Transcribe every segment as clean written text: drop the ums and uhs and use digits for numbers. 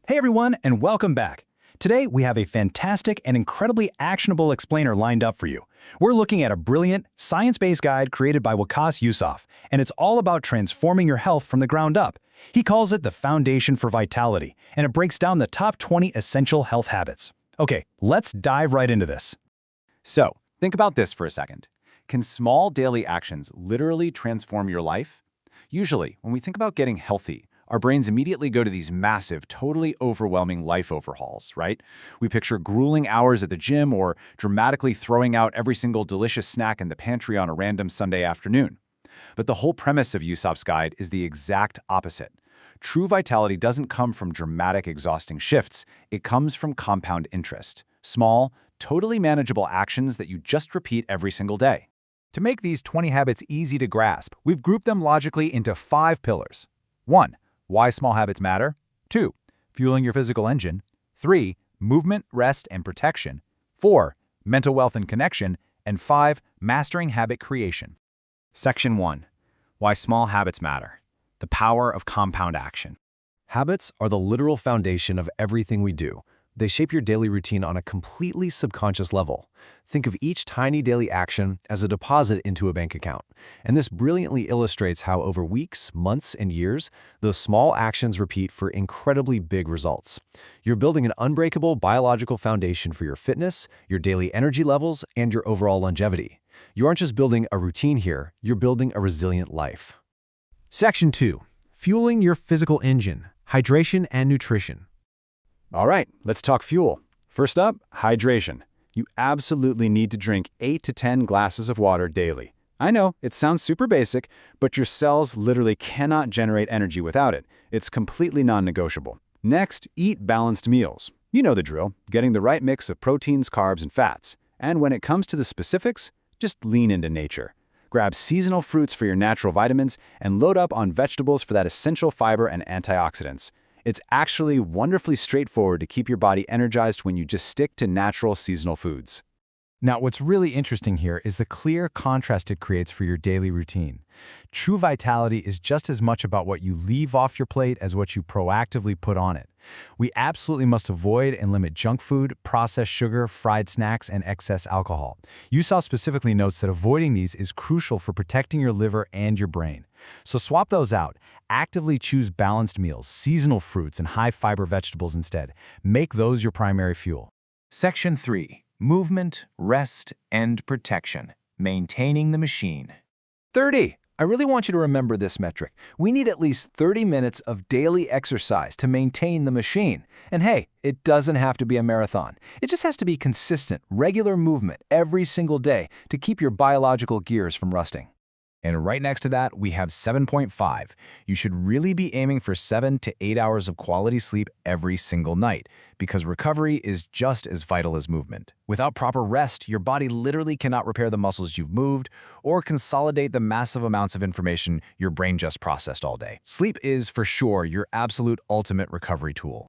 Hey everyone, and welcome back. Today, we have a fantastic and incredibly actionable explainer lined up for you. We're looking at a brilliant, science-based guide created by Waqas Yousaf, and it's all about transforming your health from the ground up. He calls it the foundation for vitality, and it breaks down the top 20 essential health habits. Okay, let's dive right into this. So, think about this for a second. Can small daily actions literally transform your life? Usually, when we think about getting healthy, our brains immediately go to these massive, totally overwhelming life overhauls, right? We picture grueling hours at the gym or dramatically throwing out every single delicious snack in the pantry on a random Sunday afternoon. But the whole premise of Yousaf's guide is the exact opposite. True vitality doesn't come from dramatic, exhausting shifts. It comes from compound interest. Small, totally manageable actions that you just repeat every single day. To make these 20 habits easy to grasp, we've grouped them logically into 5 pillars. 1. Why small habits matter. 2. Fueling your physical engine. 3. Movement, rest, and protection. 4. Mental wealth and connection. And 5. Mastering habit creation. Section 1. Why small habits matter. The power of compound action. Habits are the literal foundation of everything we do. They shape your daily routine on a completely subconscious level. Think of each tiny daily action as a deposit into a bank account. And this brilliantly illustrates how over weeks, months, and years, those small actions repeat for incredibly big results. You're building an unbreakable biological foundation for your fitness, your daily energy levels, and your overall longevity. You aren't just building a routine here, you're building a resilient life. Section 2. Fueling your physical engine, hydration and nutrition. All right, let's talk fuel. First up, hydration. You absolutely need to drink 8 to 10 glasses of water daily. I know, it sounds super basic, but your cells literally cannot generate energy without it. It's completely non-negotiable. Next, eat balanced meals. You know the drill, getting the right mix of proteins, carbs, and fats. And when it comes to the specifics, just lean into nature. Grab seasonal fruits for your natural vitamins and load up on vegetables for that essential fiber and antioxidants. It's actually wonderfully straightforward to keep your body energized when you just stick to natural seasonal foods. Now, what's really interesting here is the clear contrast it creates for your daily routine. True vitality is just as much about what you leave off your plate as what you proactively put on it. We absolutely must avoid and limit junk food, processed sugar, fried snacks, and excess alcohol. Yousaf specifically notes that avoiding these is crucial for protecting your liver and your brain. So swap those out. Actively choose balanced meals, seasonal fruits, and high-fiber vegetables instead. Make those your primary fuel. Section 3. Movement, rest, and protection. Maintaining the machine. 30. I really want you to remember this metric. We need at least 30 minutes of daily exercise to maintain the machine. And hey, it doesn't have to be a marathon. It just has to be consistent, regular movement every single day to keep your biological gears from rusting. And right next to that, we have 7.5. You should really be aiming for 7 to 8 hours of quality sleep every single night, because recovery is just as vital as movement. Without proper rest, your body literally cannot repair the muscles you've moved or consolidate the massive amounts of information your brain just processed all day. Sleep is, for sure, your absolute ultimate recovery tool.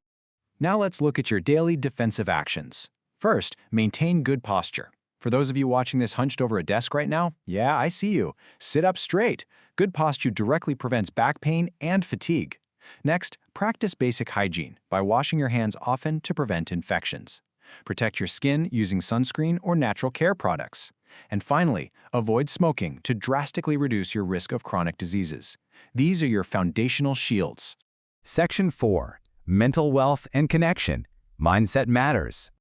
Now let's look at your daily defensive actions. First, maintain good posture. For those of you watching this hunched over a desk right now, yeah, I see you. Sit up straight. Good posture directly prevents back pain and fatigue. Next, practice basic hygiene by washing your hands often to prevent infections. Protect your skin using sunscreen or natural care products. And finally, avoid smoking to drastically reduce your risk of chronic diseases. These are your foundational shields. Section 4. Mental wealth and connection. Mindset matters.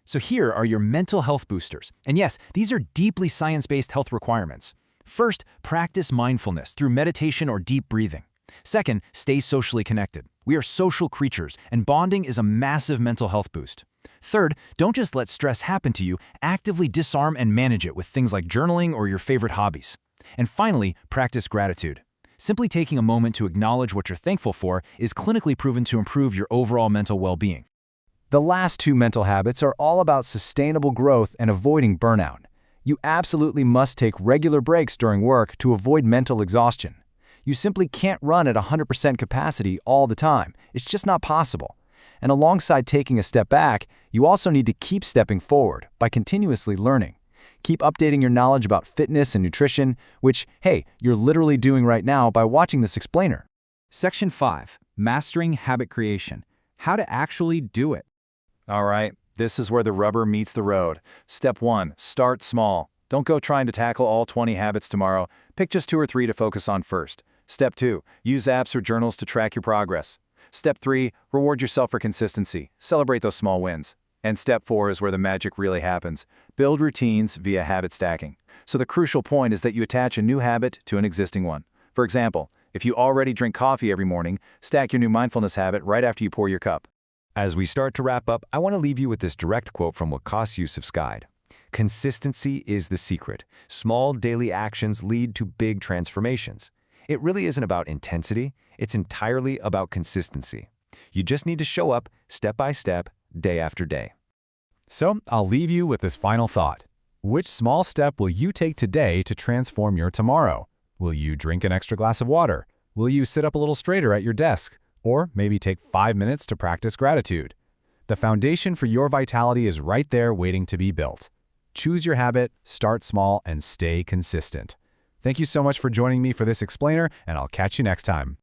So here are your mental health boosters. And yes, these are deeply science-based health requirements. First, practice mindfulness through meditation or deep breathing. Second, stay socially connected. We are social creatures, and bonding is a massive mental health boost. Third, don't just let stress happen to you, actively disarm and manage it with things like journaling or your favorite hobbies. And finally, practice gratitude. Simply taking a moment to acknowledge what you're thankful for is clinically proven to improve your overall mental well-being. The last 2 mental habits are all about sustainable growth and avoiding burnout. You absolutely must take regular breaks during work to avoid mental exhaustion. You simply can't run at 100% capacity all the time. It's just not possible. And alongside taking a step back, you also need to keep stepping forward by continuously learning. Keep updating your knowledge about fitness and nutrition, which, hey, you're literally doing right now by watching this explainer. Section 5. Mastering habit creation. how to actually do it. All right, this is where the rubber meets the road. Step 1, start small. Don't go trying to tackle all 20 habits tomorrow. Pick just 2 or 3 to focus on first. Step 2, use apps or journals to track your progress. Step 3, reward yourself for consistency. Celebrate those small wins. And step 4 is where the magic really happens. Build routines via habit stacking. So the crucial point is that you attach a new habit to an existing one. For example, if you already drink coffee every morning, stack your new mindfulness habit right after you pour your cup. As we start to wrap up, I want to leave you with this direct quote from Waqas Yousaf's guide. Consistency is the secret. Small daily actions lead to big transformations. It really isn't about intensity, it's entirely about consistency. You just need to show up step by step, day after day. So, I'll leave you with this final thought. Which small step will you take today to transform your tomorrow? Will you drink an extra glass of water? Will you sit up a little straighter at your desk? Or maybe take 5 minutes to practice gratitude? The foundation for your vitality is right there waiting to be built. Choose your habit, start small, and stay consistent. Thank you so much for joining me for this explainer, and I'll catch you next time.